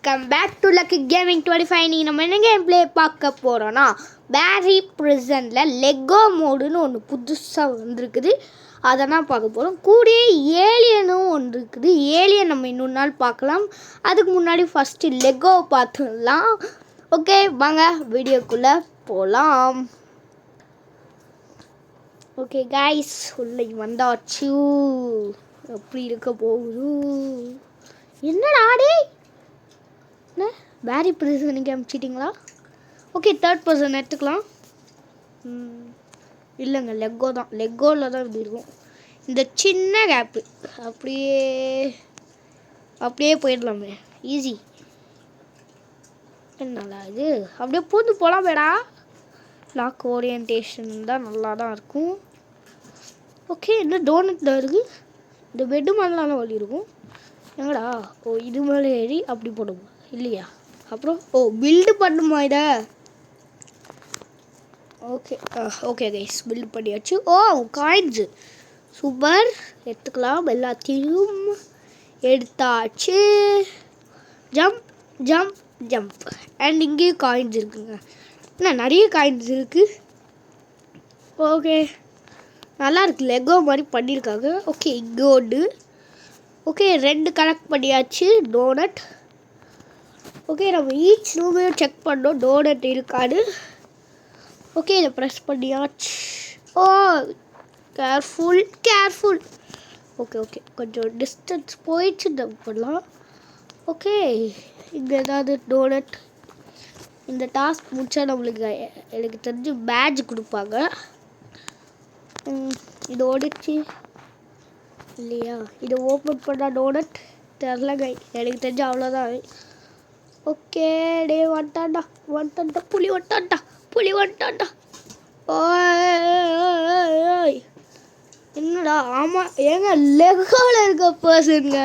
Welcome back to Lucky Gaming 25. நீங்கள் நம்ம என்ன கேம் ப்ளே பார்க்க போகிறோன்னா பேரி ப்ரிசனில் லெகோ மோடுன்னு ஒன்று புதுசாக வந்துருக்குது. அதை தான் பார்க்க போகிறோம். கூடயே ஏலியனும் ஒன்று இருக்குது. ஏலியன் நம்ம இன்னொரு நாள் பார்க்கலாம். அதுக்கு முன்னாடி ஃபஸ்ட்டு லெகோ பார்த்துடலாம். ஓகே வாங்க வீடியோக்குள்ளே போகலாம். ஓகே கைஸ், உள்ளே வந்தாச்சு. எப்படி இருக்க போகுது? என்னடா டே, என்ன பேரி ப்ரிசனுக்கு அனுப்பிச்சிட்டிங்களா? ஓகே, தேர்ட் பர்சன் எடுத்துக்கலாம். இல்லைங்க, லெக்கோ தான். லெக்கோவில் தான் இப்படி இருக்கும். இந்த சின்ன கேப்பு அப்படியே போயிடலாமே, ஈஸி. என்னடா இது, அப்படியே பூந்து போகலாம் வேடா. லாக் ஓரியன்டேஷன் தான் நல்லா தான் இருக்கும். ஓகே, என்ன டோனட் இருக்குது. இந்த பெட்டு மேலாம் வழி இருக்கும். எங்கடா? ஓ, இது மேலே ஏறி அப்படி போடுமா இல்லையா? அப்புறம் பில்டு பண்ணுமா இதை? ஓகே ஓகே கைஸ், பில்டு பண்ணியாச்சு. காயின்ஸு சூப்பர், எடுத்துக்கலாம். எல்லாத்தையும் எடுத்தாச்சு. Jump jump jump. அண்ட் இங்கேயும் காயின்ஸ் இருக்குங்க. என்ன நிறைய காயின்ஸ் இருக்குது. ஓகே, நல்லா இருக்குது. லெகோ மாதிரி பண்ணியிருக்காங்க. Okay, gold. ஓகே, 2 கலெக்ட் பண்ணியாச்சு. டோனட். ஓகே, நம்ம ஈச் ரூமையும் செக் பண்ணோம் டோனட் இருக்காது. ஓகே, இதை ப்ரெஸ் பண்ணியாச்சு. Careful careful. ஓகே ஓகே, கொஞ்சம் டிஸ்டன்ஸ் போயிடுச்சு நம்ம பண்ணலாம். ஓகே, இங்கே ஏதாவது டோனட். இந்த டாஸ்க் முடிச்சா நம்மளுக்கு எனக்கு தெரிஞ்சு பேட்ஜ் கொடுப்பாங்க. இது ஓடிச்சு இல்லையா? இதை ஓப்பன் பண்ணால் டோனட் தெரிலங்க, எனக்கு தெரிஞ்சு அவ்வளோதான். ஓகே, டே வந்துட்டான்டா புலி வந்துட்டான்டா. ஓய், என்னடா? ஆமாம், ஏங்க லெகோவில் இருக்க பர்சனுங்க.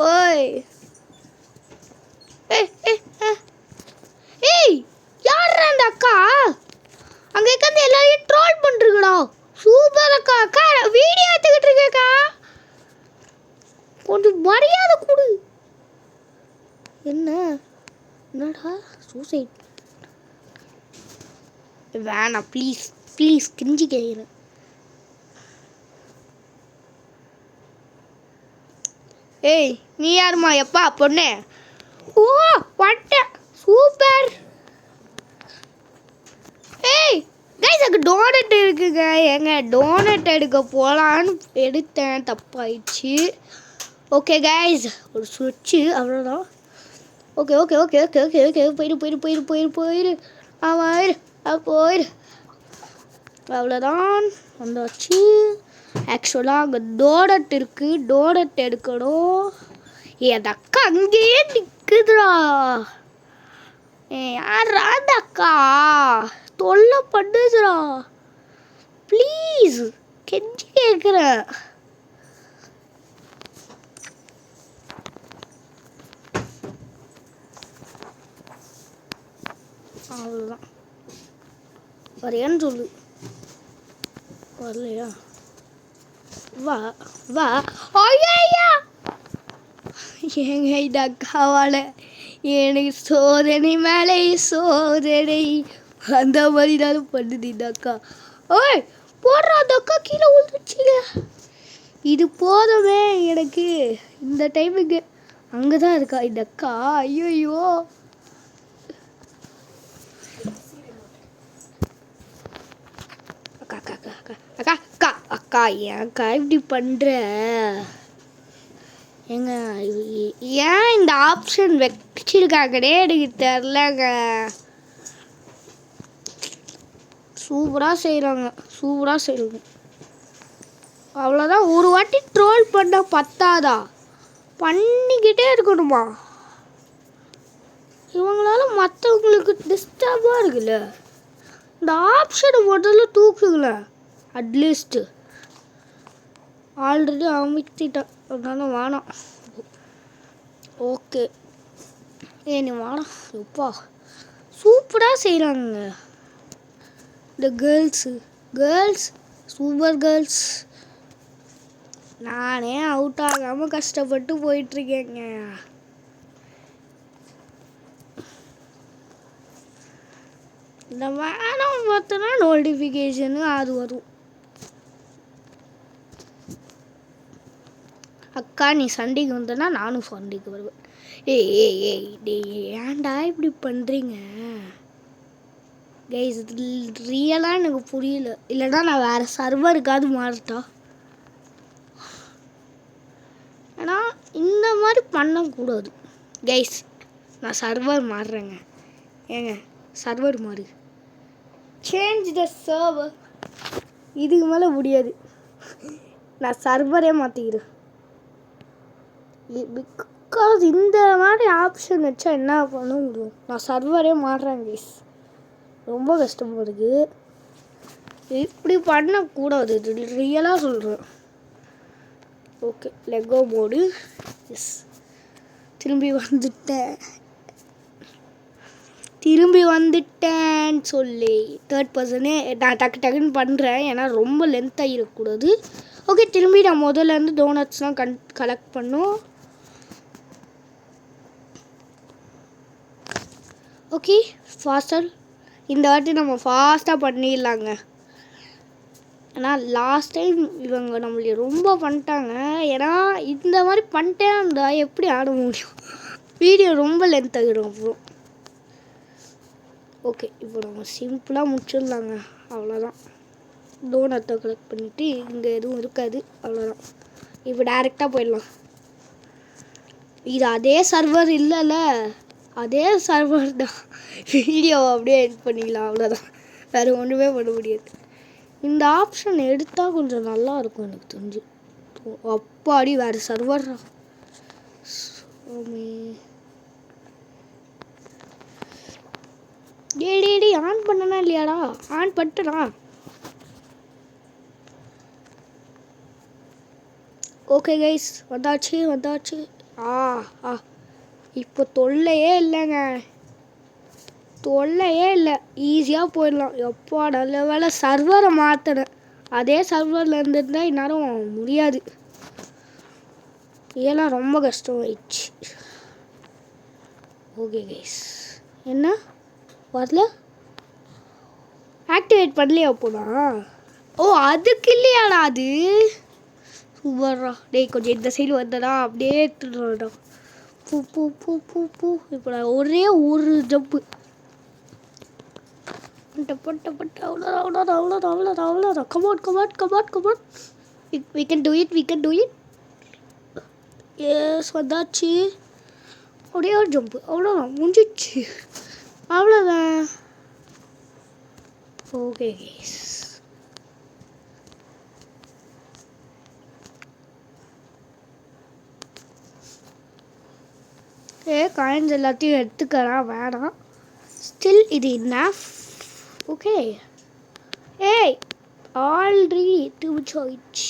ஓய் ஏய், யார் அந்த அக்கா? அங்கே உட்காந்து எல்லாரையும் ட்ரோல் பண்ணுறீங்களா? சூப்பர் அக்கா. அக்கா வீடியோ எடுத்துக்கிட்டு இருக்கேக்கா, கொஞ்சம் மரியாதை கொடு. என்னடா சூசைட்? வேணாம் ப்ளீஸ் ப்ளீஸ், கிஞ்சி கேட்குறேன். ஏய், நீ யாருமா? எப்பா பொண்ணு? வந்துட்டேன். சூப்பர். ஏய் கைஸ், அங்கே டோனட் இருக்குங்க. ஏங்க டோனட் எடுக்க போகலான்னு எடுத்தேன், தப்பாயிடுச்சு. ஓகே கைஸ், ஒரு சுவிட்சு, அவ்வளோதான். Okay okay okay okay okay okay போயிரு. போயிரு. அவ்வளோதான், வந்தாச்சு. ஆக்சுவலாக அங்கே டோனட் இருக்குது, டோனட் எடுக்கணும். அந்த அக்கா அங்கேயே நிற்குதுடா. யாரா அந்த அக்கா? தொல்லை பண்ணுதுடா. ப்ளீஸ் கெஞ்சி கேட்குறேன். அவ்வளோதான், வரையான்னு சொல்லு. வரலையா? வா வா. ஐயா, ஏங்க இந்த அக்காவால் எனக்கு சோதனை மேலே சோதனை அந்த மாதிரி தான் பண்ணுது இந்த அக்கா. ஓய் போடுறா, அந்த அக்கா கீழே விழுந்துச்சுங்க. இது போதுமே எனக்கு இந்த டைமுக்கு. அங்கே தான் இருக்கா இந்த அக்கா. ஐயோ, அக்கா அக்கா அக்கா அக்கா அக்கா அக்கா ஏன்க்கா இப்படி பண்ணுற? ஏங்க ஏன் இந்த ஆப்ஷன் வச்சிருக்காங்கன்னே எனக்கு தெரிலங்க. சூப்பராக செய்கிறாங்க. அவ்வளோதான். ஒரு வாட்டி ட்ரோல் பண்ண பத்தாதா? பண்ணிக்கிட்டே இருக்கணுமா? இவங்களால மற்றவங்களுக்கு டிஸ்டர்பாக இருக்குல்ல. இந்த ஆப்ஷனை முதல்ல தூக்குங்களேன் அட்லீஸ்ட்டு. ஆல்ரெடி அமைத்திட்டேன், அதனால வேணாம். ஓகே, நீ வேணாம். எப்பா சூப்பராக செய்கிறாங்க இந்த கேர்ள்ஸ், சூப்பர் கேர்ள்ஸ். நானே அவுட் ஆகாமல் கஷ்டப்பட்டு போயிட்டுருக்கேங்க. இந்த வேணும் பார்த்தோன்னா நோட்டிஃபிகேஷனு அது வரும். அக்கா நீ சண்டைக்கு வந்தனா நானும் சண்டைக்கு வருவேன். ஏய் ஏய் ஏய் டேய் ஏன்டா இப்படி பண்ணுறீங்க கைஸ்? ரியலாக எனக்கு புரியல. இல்லைன்னா நான் வேறு சர்வருக்காவது மாறிட்டா. ஏன்னா இந்த மாதிரி பண்ணக்கூடாது கைஸ். நான் சர்வர் மாறுறேங்க. ஏங்க சர்வர் மாறு. Change the server. இதுக்கு மேலே முடியாது. நான் சர்வரே மாற்றிக்கிறேன். பிகாஸ் இந்த மாதிரி ஆப்ஷன் வச்சா என்ன பண்ண முடியும்? நான் சர்வரே மாறுறேன் கைஸ். ரொம்ப கஷ்டப்படுது. இப்படி பண்ணக்கூடாது. இது ரியலாக சொல்கிறேன். Okay Lego mode. எஸ் திரும்பி வந்துட்டேன்னு சொல்லி தேர்ட் பர்சனே நான் டக்குன்னு பண்ணுறேன். ஏன்னா ரொம்ப லென்த்தாக இருக்கக்கூடாது. ஓகே திரும்பி நான் முதல்ல இருந்து டோனட்ஸ்லாம் கலெக்ட் பண்ணோம். Okay faster. இந்த வாட்டி நம்ம ஃபாஸ்ட்டாக பண்ணிடலாங்க. ஏன்னா லாஸ்ட் டைம் இவங்க நம்மளை ரொம்ப பண்ணிட்டாங்க. ஏன்னா இந்த மாதிரி பண்ணிட்டே இருந்தால் எப்படி ஆட முடியும்? வீடியோ ரொம்ப லென்த் ஆகிடும் அப்புறம். ஓகே இப்போ நம்ம சிம்பிளாக முடிச்சிடலாங்க. அவ்வளோதான். டோனட்டை கலெக்ட் பண்ணிவிட்டு இங்கே எதுவும் இருக்காது. அவ்வளோதான். இப்போ டைரெக்டாக போயிடலாம். இது அதே சர்வர் இல்லைல்ல, அதே சர்வர் தான். வீடியோவை அப்படியே எடிட் பண்ணிக்கலாம். அவ்வளோதான். வேறு ஒன்றுமே பண்ண முடியாது. இந்த ஆப்ஷன் எடுத்தால் கொஞ்சம் நல்லா இருக்கும் எனக்கு தெரிஞ்சு. அப்பாடி வேறு சர்வர். டேடி ஆன் பண்ணனா இல்லையாடா? ஆன் பண்ணிட்டனா? ஓகே கைஸ் வந்தாச்சு. இப்போ தொல்லையே இல்லைங்க. ஈஸியாக போயிடலாம். எப்போ நல்ல வேலை சர்வரை மாற்றினேன். அதே சர்வரில் இருந்துருந்தால் இந்நேரம் முடியாது. இதெல்லாம் ரொம்ப கஷ்டமாயிடுச்சு. ஓகே கைஸ் என்ன வரல? ஆக்டிவேட் பண்ணலையா போனா? ஓ அதுக்கு இல்லையாடா அது? சூப்பர்ரா. டேய் கொஞ்சம் இந்த சைடு வந்தடா. அப்படியே எடுத்துடுறா. பூ இப்போ நான் ஒரே ஒரு ஜம்ப்பு பட்ட அவ்வளோதான். Come on. we can do it. Yes வந்தாச்சு. ஒரே ஒரு ஜம்ப்பு. அவ்வளோதான் முடிஞ்சிச்சு. அவ்வளோதான். ஓகே கைஸ் காயின்ஸ் எல்லாத்தையும் எடுத்துக்கலாம். வேணாம். ஸ்டில் இது இனஃப். ஓகே ஆல்ரெடி தூச்சாயிடுச்சு.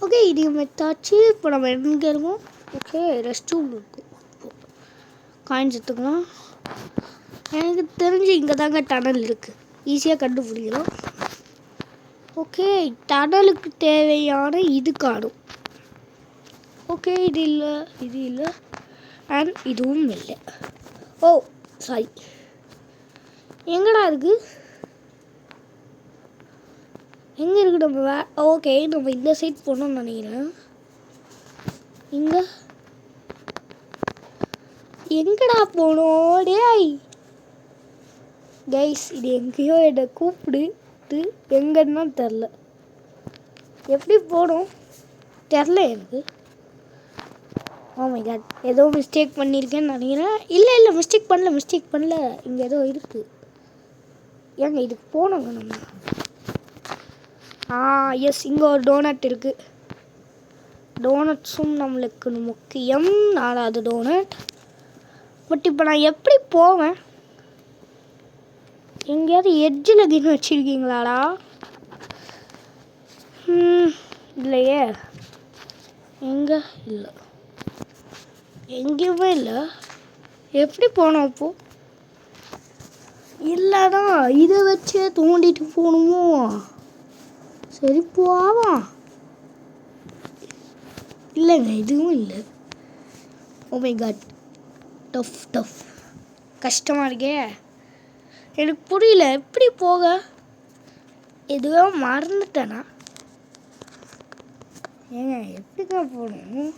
ஓகே இது மெத்தாச்சு. இப்போ நம்ம எங்கே இருக்கோம்? ஓகே ரெஸ்ட் ரூம் இருக்கும். காயின்ஸ் எடுத்துக்கலாம். எனக்கு தெரிஞ்சு இங்கே தாங்க டனல் இருக்குது. ஈஸியாக கண்டுபிடிக்கிறோம். ஓகே டனலுக்கு தேவையான இது காணும். ஓகே இது இல்லை அண்ட் இதுவும் இல்லை. ஓ சாரி எங்கடா இருக்கு? எங்கே இருக்குது நம்ம ஓகே நம்ம இந்த சைட் போனோம்னு நினைக்கிறேன். இங்கே எங்கடா போனோம்? டேய் கைஸ் இது எங்கேயோ என்னை கூப்பிடுது. எங்கன்னா தெரில. எப்படி போனோம் தெரில எனக்கு. ஓ மை காட் ஏதோ மிஸ்டேக் பண்ணியிருக்கேன்னு நினைக்கிறேன். இல்லை மிஸ்டேக் பண்ணல. இங்கே ஏதோ இருக்குது. ஏங்க இதுக்கு போனோங்க நம்ம. எஸ் இங்கே ஒரு டோனட் இருக்குது. டோனட்ஸும் நம்மளுக்கு முக்கியம். 4வது டோனட். பட் இப்போ நான் எப்படி போவேன்? எங்கேயாவது எட்ஜில் கின்னு வச்சுருக்கீங்களாடா? இல்லையே. எங்கே இல்லை, எங்கேயுமே இல்லை. எப்படி போனோம் அப்போ? இல்லைடா இதை வச்சே தோண்டிட்டு போகணுமோ? சரி போவான். இல்லைங்க இதுவும் இல்லை. ஓ மை காட் டஃப் கஷ்டமாக இருக்கே. எனக்கு புரியல எப்படி போக. எதுவோ மறந்துட்டேனா? ஏங்க எப்படிக்கா போகணும்?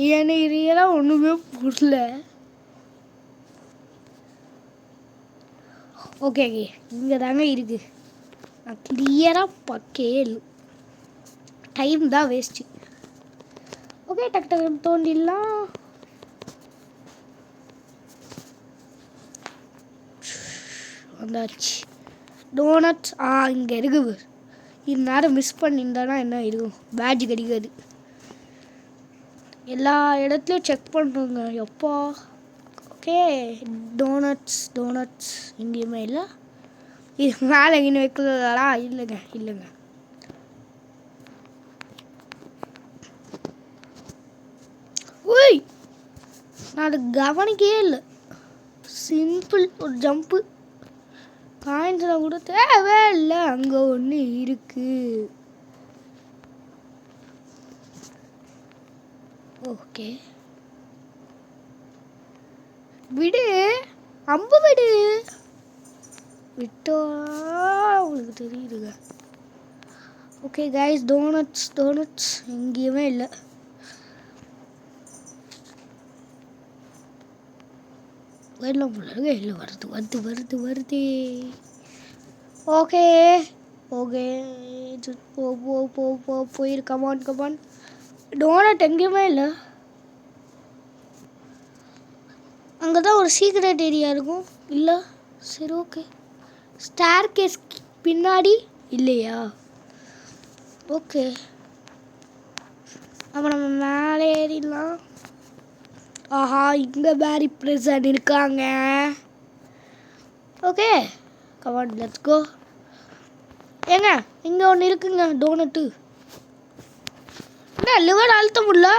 எனக்கு ரியலாக ஒன்றுமே புரியல. ஓகே இங்கே தாங்க இருக்கு. நான் கிளியராக பார்க்கவே இல்லை. டைம் தான் வேஸ்ட்டு. ஓகே டக்கு டக்கு தோண்டிடலாம். வந்தாச்சு. டோனட்ஸ் இங்கே இருக்குது. இந்நேரம் மிஸ் பண்ணியிருந்தானா என்ன இருக்கும்? பேட்ஜ் கிடைக்காது. எல்லா இடத்துலையும் செக் பண்ணுறோங்க எப்போ. ஓகே டோனட்ஸ் எங்கேயுமே இல்லை. இது மேலே எங்கேயும் வைக்கிறதா? இல்லைங்க. ஓய் நான் அது கவனிக்கவே இல்லை. சிம்பிள் ஒரு ஜம்ப்பு. காயின்ஸில் கூட தேவை இல்லை. அங்கே ஒன்று இருக்கு. ஓகே விடு, அம்பு விடு. விட்டா உங்களுக்கு தெரியுதுங்க. ஓகே கைஸ் டோனட்ஸ் எங்கேயுமே இல்லை. எல்லாம் இல்லை வருது. ஓகே போயிரு. கமான். டோனட் எங்கேயுமே இல்லை. அங்கே தான் ஒரு சீக்ரெட் ஏரியா இருக்கும். இல்லை சரி ஓகே. ஸ்டார் கேஸ் பின்னாடி இல்லையா? ஓகே அப்போ நம்ம மேலே ஏறிடலாம். ஆஹா இங்கே பேரி ப்ரிசன் இருக்காங்க. Okay come on let's go. ஏங்க இங்கே ஒன்று இருக்குங்க டோனட்டு. என்ன லிவர் அழுத்த முடியல?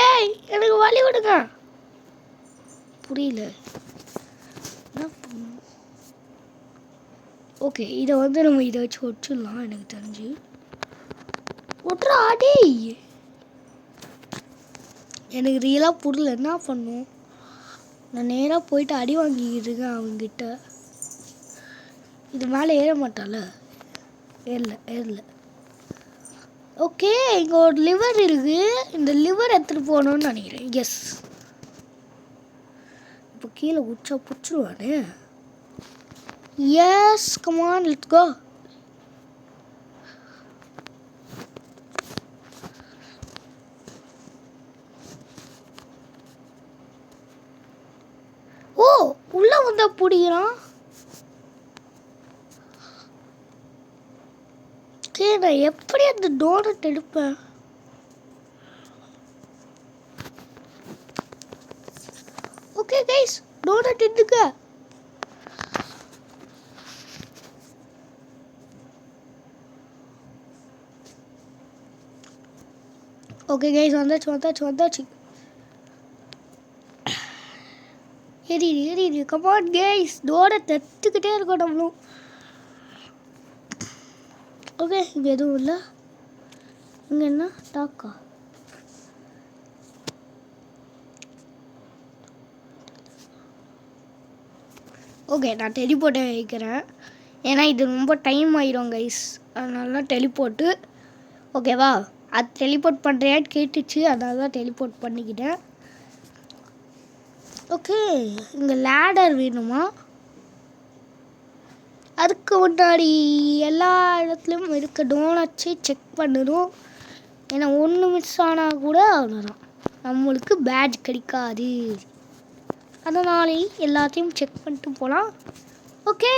ஏய் எனக்கு வழி விடுங்க. புரியல என்ன பண்ணணும். ஓகே இதை நம்ம இதை வச்சு ஒட்டிடலாம். எனக்கு தெரிஞ்சு ஒட்டுறா அடி. எனக்கு ரியலாக புரியல என்ன பண்ணும். நான் நேராக போயிட்டு அடி வாங்கிக்கிட்டு இருக்கேன் அவங்ககிட்ட. இது மேலே ஏற மாட்டால? ஏறல. ஓகே இங்கே ஒரு லிவர் இருக்கு. இந்த லிவர் எடுத்துகிட்டு போகணுன்னு நினைக்கிறேன். எஸ் இப்போ கீழே உச்சா பிடிச்சிருவானே. Yes come on let's go. ஓ உள்ள வந்தா பிடிக்கிறான். நான் எப்படி அந்த டோனட் எடுப்பேன்? ஓகே கைஸ் டோனட் எடுக்க. ஓகே கைஸ் வந்தாச்சு. ஏறி கமான் கைஸ். டோனட் எடுத்துக்கிட்டே இருக்கோம் நம்மளும். ஓகே இங்கே எதுவும் இல்லை. இங்கே என்ன டாக்கா? ஓகே நான் டெலிபோர்ட்டை வைக்கிறேன். ஏன்னா இது ரொம்ப டைம் ஆயிரும் கைஸ். அதனால டெலிபோர்ட்டு ஓகேவா? அது டெலிபோர்ட் பண்ணுறியான்னு கேட்டுச்சு. அதனால தான் டெலிபோர்ட் பண்ணிக்கிட்டேன். ஓகே இங்கே லேடர் வேணுமா? அதுக்கு முன்னாடி எல்லா இடத்துலையும் இருக்க டோனட்ஸை செக் பண்ணணும். ஏன்னா ஒன்று மிஸ் ஆனால் கூட அவ்வளோதான், நம்மளுக்கு பேட்ஜ் கிடைக்காது. அதனாலே எல்லாத்தையும் செக் பண்ணிட்டு போகலாம். ஓகே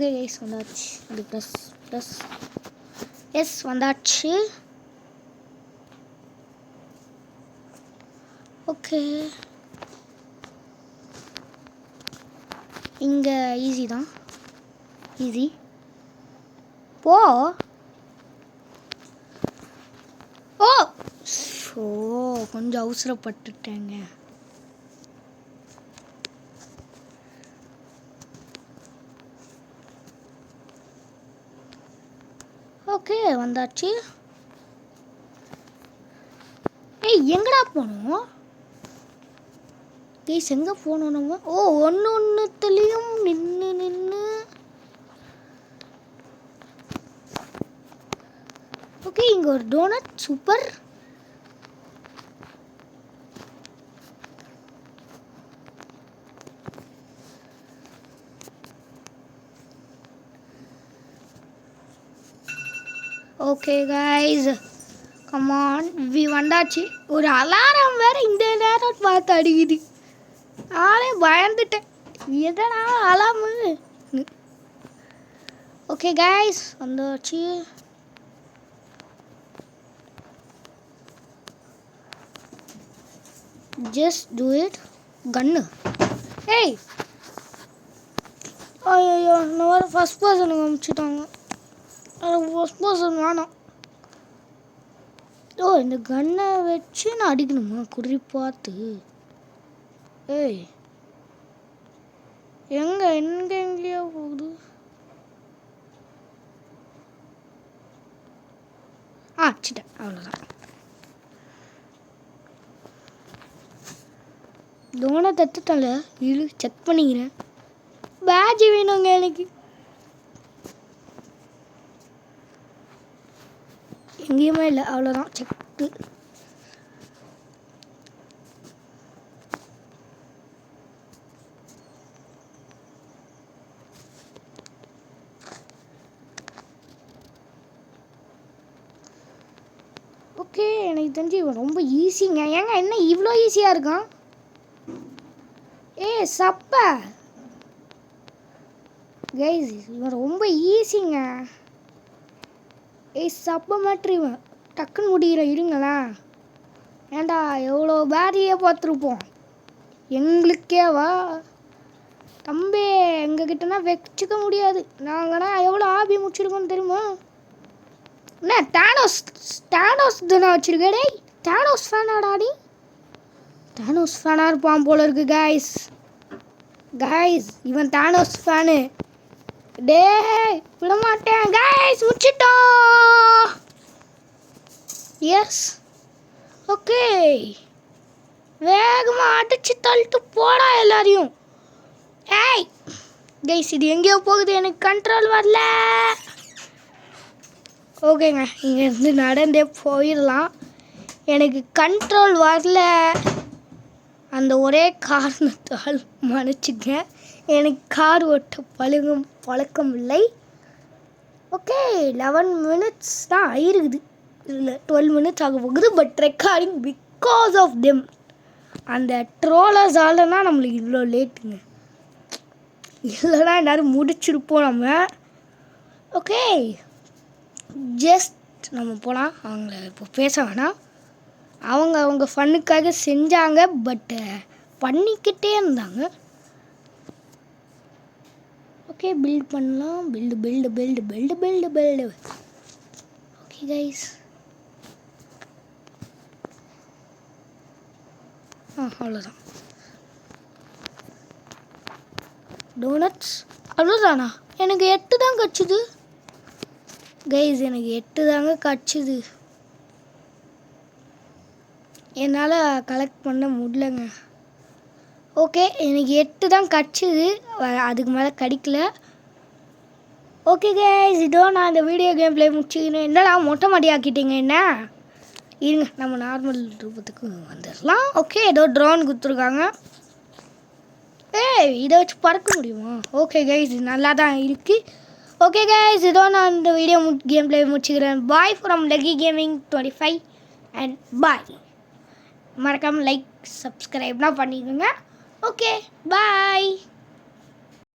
கைஸ் வந்தாச்சு. அது ப்ளஸ் எஸ் வந்தாச்சு. ஓகே இங்கே ஈஸி தான். போ. ஸோ கொஞ்சம் அவசரப்பட்டுட்டேங்க. ஓகே வந்தாச்சு. ஏய் எங்கடா போனோம்? ப்ளீஸ் எங்கே போகணும் நம்ம? ஓ ஒன்றுத்துலேயும் நின்று ஓகே இங்கே ஒரு donut super. Okay guys come on we வந்தாச்சு. ஒரு அலாரம் வேறு இந்த நேரம் பார்த்து அடிக்குது. நானே பயந்துட்டேன், எதனா அலாமு. ஓகே கைஸ் வந்தாச்சு. Just do it. கன்னு ஏய் ஐயோ இந்த மாதிரி ஃபஸ்ட் பர்சனுக்கு அனுப்பிச்சிட்டாங்க. ஃபஸ்ட் பர்சன் வேணாம். ஓ இந்த கன்னை வச்சு நான் அடிக்கணுமா குறி பார்த்து? ஏய் எங்கேயோ போகுது. அடிச்சிட்டேன் அவ்வளோதான். டோனை தத்துட்டால இரு செக் பண்ணிக்கிறேன். பேட்ஜ் வேணுங்க எனக்கு. எங்கேயுமே இல்லை, அவ்வளோதான் செக்கு. ஓகே எனக்கு தெரிஞ்சு இவன் ரொம்ப ஈஸிங்க. ஏங்க என்ன இவ்வளோ ஈஸியாக இருக்கான்? ஏ சப்ப கைஸ் இவன் ரொம்ப ஈஸிங்க. ஏய் சப்ப மாற்றி இவன் டக்குன்னு முடிகிற இருங்களா. ஏண்டா எவ்வளோ பேரியே பார்த்துருப்போம் எங்களுக்கேவா தம்பி. எங்ககிட்டனா வச்சுக்க முடியாது. நாங்கன்னா எவ்வளோ ஆபி முடிச்சிருக்கோன்னு தெரியுமா? என்ன தானோஸ் தானே வச்சுருக்கே. டேய் தானோஸ் ஃபேனாடா நீ? தானோஸ் ஃபேனாக இருப்பான் போல இருக்கு கைஸ். இவன் தானோஸ் ஃபேனு. டே விடமாட்டேன் கைஸ். முடிச்சிட்டோம். எஸ் ஓகே வேகமாக அடிச்சு தள்ளிட்டு போடா எல்லாரையும். ஏய் கைஸ் இது எங்கேயோ போகுது, எனக்கு கண்ட்ரோல் வரல. ஓகேங்க இங்கேருந்து நடந்தே போயிடலாம். எனக்கு கண்ட்ரோல் வரல. அந்த ஒரே காரணத்தால் மன்னிச்சுங்க. எனக்கு கார் ஓட்ட பழக்கம் இல்லை. ஓகே 11 மினிட்ஸ் தான் ஆயிருக்குது. இல்லை 12 மினிட்ஸ் ஆக போகுது. But recording because of them. அந்த ட்ரோலர்ஸால் தான் நம்மளுக்கு இவ்வளோ லேட்டுங்க. இல்லைனா எல்லோரும் முடிச்சிருப்போம் நம்ம. ஓகே ஜஸ்ட் நம்ம போகலாம். அவங்கள இப்போ பேச வேணாம். அவங்க ஃபன்னுக்காக செஞ்சாங்க. பட்டு பண்ணிக்கிட்டே இருந்தாங்க. ஓகே பில்ட் பண்ணலாம். பில்டு. ஓகே கைஸ் அவ்வளோதான். டோனட்ஸ் அவ்வளோதானா? எனக்கு 8 தான் கிடச்சிது கைஸ். எனக்கு 8 தாங்க கிடச்சிது. என்னால் கலெக்ட் பண்ண முடியலங்க. ஓகே எனக்கு 8 தான் கிடச்சிது. அதுக்கு மேலே கிடைக்கல. ஓகே கைஸ் இதோ நான் இந்த வீடியோ கேம் ப்ளே முடிச்சுக்கிறேன். என்னடா மொட்டை மாடி ஆக்கிட்டீங்க என்ன? இருங்க நம்ம நார்மல் ரூபத்துக்கு வந்துடலாம். ஓகே ஏதோ ட்ரோன் கொடுத்துருக்காங்க. ஏய் இதை வச்சு பறக்க முடியுமா? ஓகே கைஸ் நல்லா தான் இருக்குது. ஓகே கைஸ் இதோ நான் இந்த வீடியோ கேம் ப்ளே முடிச்சுக்கிறேன். Bye from lucky Gaming 25 and பாய். மறக்காமல் லைக் சப்ஸ்கிரைப்லாம் பண்ணிக்கோங்க. Okay bye.